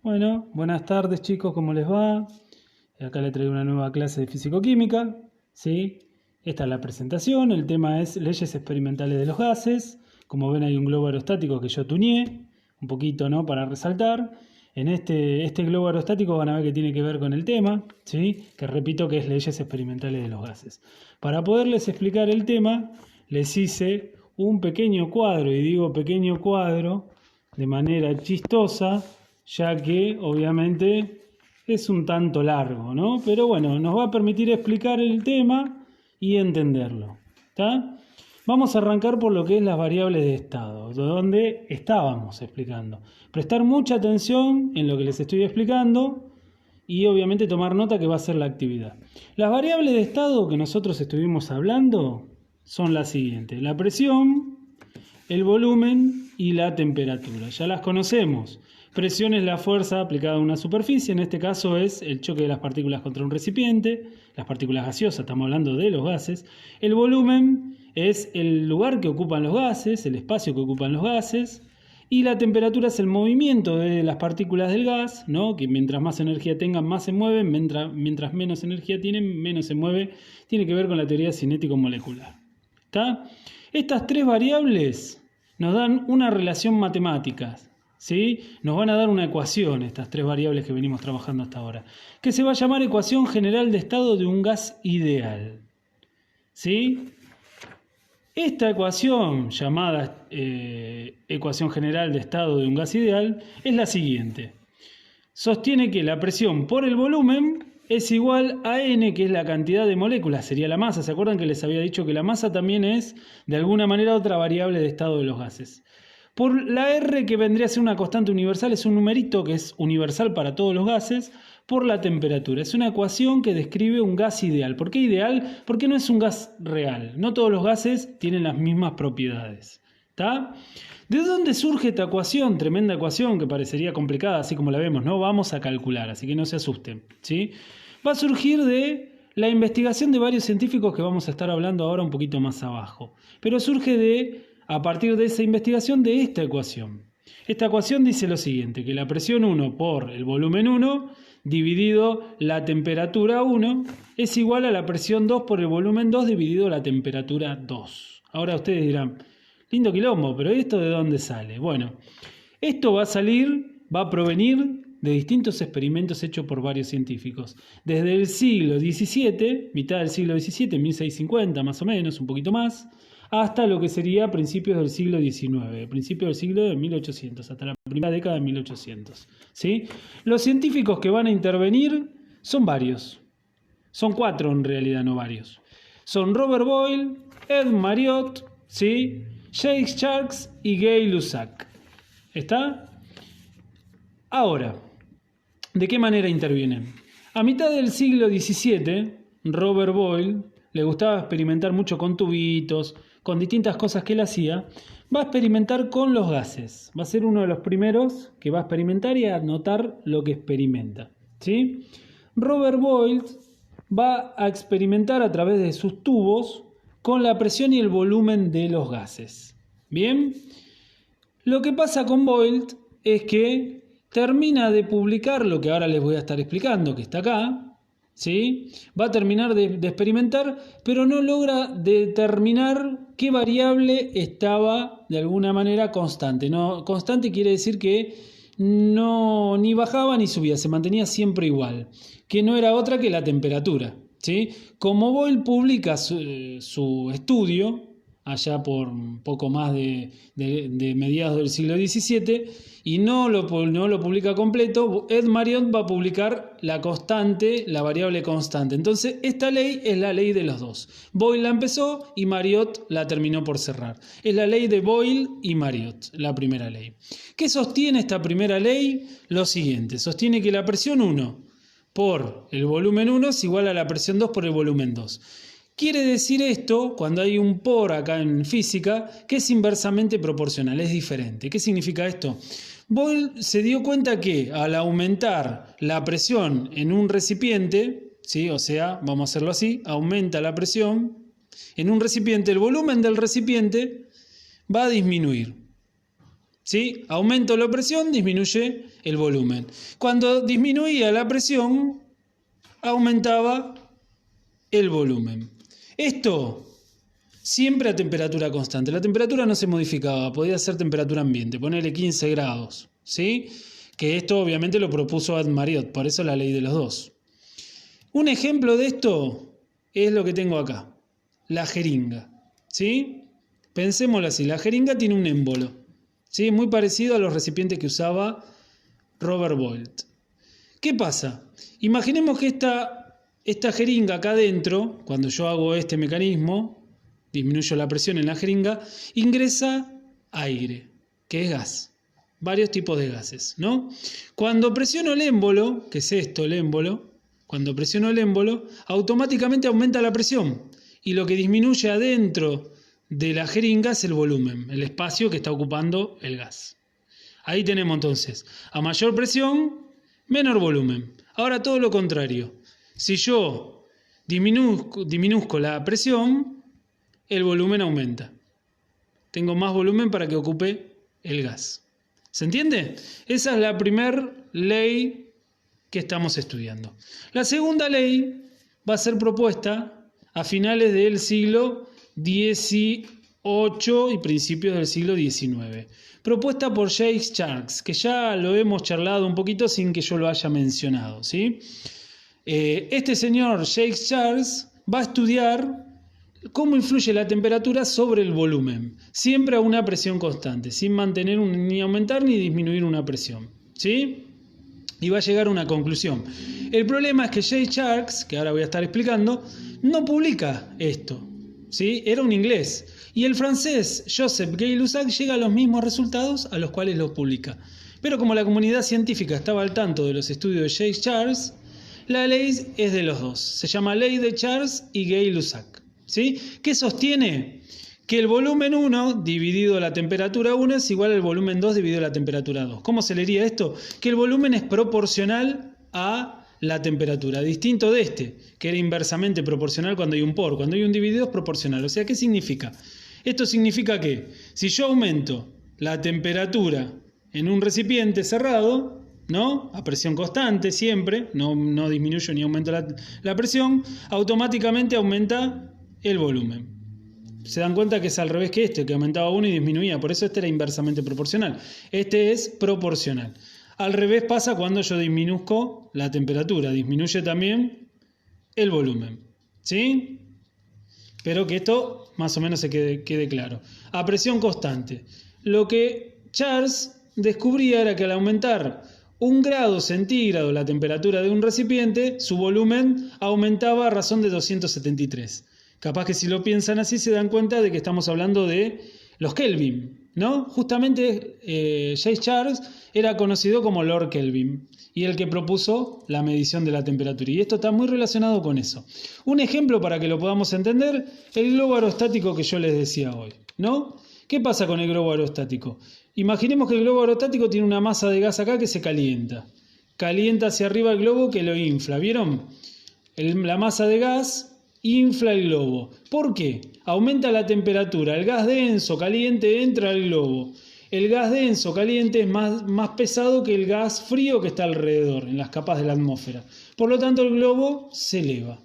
Bueno, buenas tardes chicos, ¿cómo les va? Acá les traigo una nueva clase de fisicoquímica, ¿sí? Esta es la presentación, el tema es leyes experimentales de los gases. Como ven hay un globo aerostático que yo tuneé, un poquito, ¿no? Para resaltar. En este globo aerostático van a ver que tiene que ver con el tema, ¿sí? Que repito que es leyes experimentales de los gases. Para poderles explicar el tema, les hice un pequeño cuadro, y digo pequeño cuadro de manera chistosa, ya que obviamente es un tanto largo, ¿no? Pero bueno, nos va a permitir explicar el tema y entenderlo, ¿está? Vamos a arrancar por lo que es las variables de estado, de donde estábamos explicando. Prestar mucha atención en lo que les estoy explicando y obviamente tomar nota que va a ser la actividad. Las variables de estado que nosotros estuvimos hablando son las siguientes: la presión, el volumen y la temperatura. Ya las conocemos. Presión es la fuerza aplicada a una superficie, en este caso es el choque de las partículas contra un recipiente, las partículas gaseosas, estamos hablando de los gases. El volumen es el lugar que ocupan los gases, el espacio que ocupan los gases. Y la temperatura es el movimiento de las partículas del gas, ¿no? Que mientras más energía tengan, más se mueven, mientras menos energía tienen, menos se mueve. Tiene que ver con la teoría cinético-molecular. ¿Está? Estas tres variables nos dan una relación matemática, ¿sí? Nos van a dar una ecuación, estas tres variables que venimos trabajando hasta ahora, que se va a llamar ecuación general de estado de un gas ideal, ¿sí? Esta ecuación, llamada ecuación general de estado de un gas ideal, es la siguiente. Sostiene que la presión por el volumen es igual a N, que es la cantidad de moléculas, sería la masa. ¿Se acuerdan que les había dicho que la masa también es, de alguna manera, otra variable de estado de los gases? Por la R, que vendría a ser una constante universal, es un numerito que es universal para todos los gases, por la temperatura. Es una ecuación que describe un gas ideal. ¿Por qué ideal? Porque no es un gas real. No todos los gases tienen las mismas propiedades. ¿Está? ¿De dónde surge esta ecuación? Tremenda ecuación que parecería complicada, así como la vemos, ¿no? Vamos a calcular, así que no se asusten, ¿sí? Va a surgir de la investigación de varios científicos que vamos a estar hablando ahora un poquito más abajo. Pero surge a partir de esa investigación de esta ecuación. Esta ecuación dice lo siguiente, que la presión 1 por el volumen 1 dividido la temperatura 1 es igual a la presión 2 por el volumen 2 dividido la temperatura 2. Ahora ustedes dirán, lindo quilombo, pero ¿esto de dónde sale? Bueno, esto va a provenir de distintos experimentos hechos por varios científicos. Desde el siglo XVII, mitad del siglo XVII, 1650 más o menos, un poquito más, hasta lo que sería principios del siglo XIX, principios del siglo de 1800, hasta la primera década de 1800. ¿Sí? Los científicos que van a intervenir son varios. Son 4 en realidad, no varios. Son Robert Boyle, Ed Marriott, ¿sí? Jacques Charles y Gay Lussac. ¿Está? Ahora, ¿de qué manera intervienen? A mitad del siglo XVII, Robert Boyle le gustaba experimentar mucho con tubitos, con distintas cosas que él hacía. Va a experimentar con los gases. Va a ser uno de los primeros que va a experimentar y a notar lo que experimenta, ¿sí? Robert Boyle va a experimentar a través de sus tubos con la presión y el volumen de los gases. ¿Bien? Lo que pasa con Boyle es que termina de publicar lo que ahora les voy a estar explicando, que está acá, ¿sí? Va a terminar de experimentar, pero no logra determinar qué variable estaba de alguna manera constante. No, constante quiere decir que no ni bajaba ni subía, se mantenía siempre igual, que no era otra que la temperatura, ¿sí? Como Boyle publica su estudio allá por un poco más de mediados del siglo XVII, y no lo publica completo, Ed Marriott va a publicar la constante, la variable constante. Entonces, esta ley es la ley de los dos. Boyle la empezó y Marriott la terminó por cerrar. Es la ley de Boyle y Marriott, la primera ley. ¿Qué sostiene esta primera ley? Lo siguiente, sostiene que la presión 1 por el volumen 1 es igual a la presión 2 por el volumen 2. Quiere decir esto, cuando hay un por acá en física, que es inversamente proporcional, es diferente. ¿Qué significa esto? Boyle se dio cuenta que al aumentar la presión en un recipiente, ¿sí? O sea, vamos a hacerlo así, aumenta la presión en un recipiente, el volumen del recipiente va a disminuir. ¿Sí? Aumento la presión, disminuye el volumen. Cuando disminuía la presión, aumentaba el volumen. Esto siempre a temperatura constante. La temperatura no se modificaba, podía ser temperatura ambiente, ponerle 15 grados. ¿Sí? Que esto obviamente lo propuso Marriott, por eso la ley de los dos. Un ejemplo de esto es lo que tengo acá, la jeringa. ¿Sí? Pensémoslo así, la jeringa tiene un émbolo. ¿Sí? Muy parecido a los recipientes que usaba Robert Bolt. ¿Qué pasa? Imaginemos que esta jeringa acá adentro, cuando yo hago este mecanismo, disminuyo la presión en la jeringa, ingresa aire, que es gas. Varios tipos de gases, ¿no? Cuando presiono el émbolo, que es esto, el émbolo, cuando presiono el émbolo, automáticamente aumenta la presión. Y lo que disminuye adentro de la jeringa es el volumen, el espacio que está ocupando el gas. Ahí tenemos entonces, a mayor presión, menor volumen. Ahora todo lo contrario. Si yo disminuzco la presión, el volumen aumenta. Tengo más volumen para que ocupe el gas. ¿Se entiende? Esa es la primera ley que estamos estudiando. La segunda ley va a ser propuesta a finales del siglo XVIII y principios del siglo XIX. Propuesta por Jacques Charles, que ya lo hemos charlado un poquito sin que yo lo haya mencionado, ¿sí? Este señor Jacques Charles va a estudiar cómo influye la temperatura sobre el volumen, siempre a una presión constante, sin mantener ni aumentar ni disminuir una presión, ¿sí? Y va a llegar a una conclusión. El problema es que Jacques Charles, que ahora voy a estar explicando, no publica esto, ¿sí? Era un inglés. Y el francés Joseph Gay-Lussac llega a los mismos resultados a los cuales lo publica. Pero como la comunidad científica estaba al tanto de los estudios de Jacques Charles, la ley es de los dos. Se llama ley de Charles y Gay-Lussac. ¿Sí? ¿Qué sostiene? Que el volumen 1 dividido la temperatura 1 es igual al volumen 2 dividido la temperatura 2. ¿Cómo se leería esto? Que el volumen es proporcional a la temperatura, distinto de este, que era inversamente proporcional cuando hay un por. Cuando hay un dividido es proporcional. O sea, ¿qué significa? Esto significa que si yo aumento la temperatura en un recipiente cerrado, ¿no? A presión constante siempre, no disminuyo ni aumento la presión, automáticamente aumenta el volumen. Se dan cuenta que es al revés que este, que aumentaba uno y disminuía, por eso este era inversamente proporcional. Este es proporcional. Al revés pasa cuando yo disminuzco la temperatura, disminuye también el volumen. ¿Sí? Pero que esto más o menos se quede claro. A presión constante. Lo que Charles descubría era que al aumentar 1 grado centígrado la temperatura de un recipiente, su volumen aumentaba a razón de 273. Capaz que si lo piensan así se dan cuenta de que estamos hablando de los Kelvin, ¿no? Justamente Jacques Charles era conocido como Lord Kelvin y el que propuso la medición de la temperatura. Y esto está muy relacionado con eso. Un ejemplo para que lo podamos entender, el globo aerostático que yo les decía hoy, ¿no? ¿Qué pasa con el globo aerostático? Imaginemos que el globo aerostático tiene una masa de gas acá que se calienta. Calienta hacia arriba el globo que lo infla, ¿vieron? La masa de gas infla el globo. ¿Por qué? Aumenta la temperatura. El gas denso, caliente, entra al globo. El gas denso, caliente, es más pesado que el gas frío que está alrededor, en las capas de la atmósfera. Por lo tanto, el globo se eleva.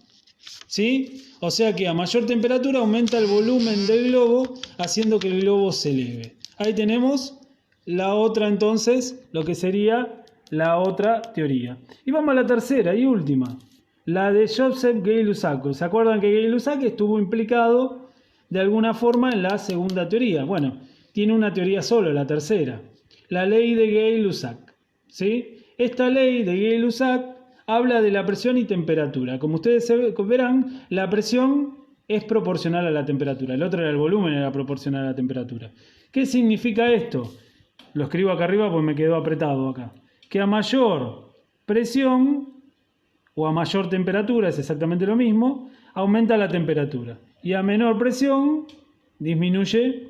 ¿Sí? O sea que a mayor temperatura aumenta el volumen del globo, haciendo que el globo se eleve. Ahí tenemos la otra, entonces, lo que sería la otra teoría. Y vamos a la tercera y última. La de Joseph Gay-Lussac. ¿Se acuerdan que Gay-Lussac estuvo implicado de alguna forma en la segunda teoría? Bueno, tiene una teoría solo, la tercera. La ley de Gay-Lussac. ¿Sí? Esta ley de Gay-Lussac habla de la presión y temperatura. Como ustedes verán, la presión es proporcional a la temperatura. El otro era el volumen, era proporcional a la temperatura. ¿Qué significa esto? Lo escribo acá arriba porque me quedó apretado acá. Que a mayor presión o a mayor temperatura, es exactamente lo mismo, aumenta la temperatura. Y a menor presión, disminuye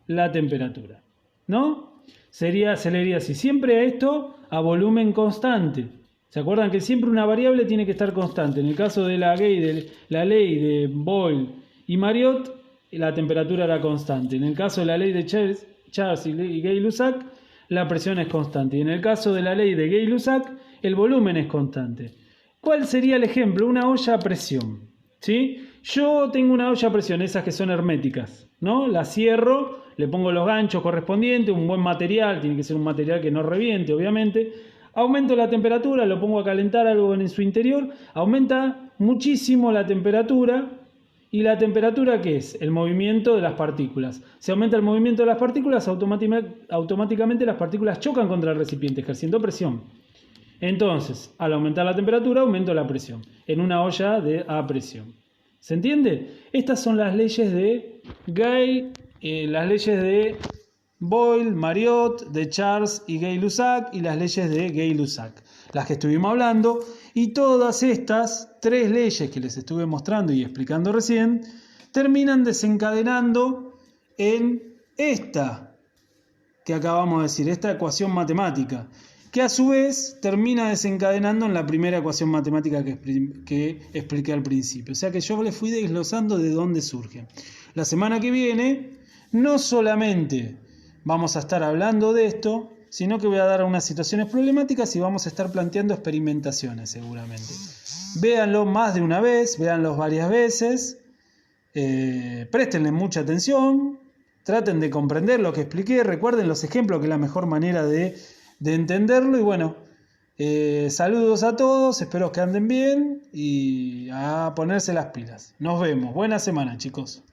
la temperatura. ¿No? Se leería así. Siempre a esto a volumen constante. ¿Se acuerdan que siempre una variable tiene que estar constante? En el caso de la ley de Boyle y Marriott, la temperatura era constante. En el caso de la ley de Charles y Gay-Lussac, la presión es constante. Y en el caso de la ley de Gay-Lussac, el volumen es constante. ¿Cuál sería el ejemplo? Una olla a presión, ¿sí? Yo tengo una olla a presión, esas que son herméticas, ¿no? La cierro, le pongo los ganchos correspondientes, un buen material, tiene que ser un material que no reviente, obviamente. Aumento la temperatura, lo pongo a calentar algo en su interior, aumenta muchísimo la temperatura. ¿Y la temperatura qué es? El movimiento de las partículas. Si aumenta el movimiento de las partículas, automáticamente las partículas chocan contra el recipiente, ejerciendo presión. Entonces, al aumentar la temperatura, aumento la presión en una olla a presión. ¿Se entiende? Estas son las leyes de las leyes de Boyle, Mariotte, de Charles y Gay-Lussac, y las leyes de Gay-Lussac, las que estuvimos hablando. Y todas estas tres leyes que les estuve mostrando y explicando recién terminan desencadenando en esta que acabamos de decir, esta ecuación matemática, que a su vez termina desencadenando en la primera ecuación matemática que expliqué al principio. O sea que yo les fui desglosando de dónde surge. La semana que viene no solamente vamos a estar hablando de esto, sino que voy a dar unas situaciones problemáticas y vamos a estar planteando experimentaciones seguramente. Véanlo más de una vez, véanlos varias veces, préstenle mucha atención, traten de comprender lo que expliqué, recuerden los ejemplos que es la mejor manera de entenderlo y bueno, saludos a todos, espero que anden bien y a ponerse las pilas. Nos vemos, buena semana chicos.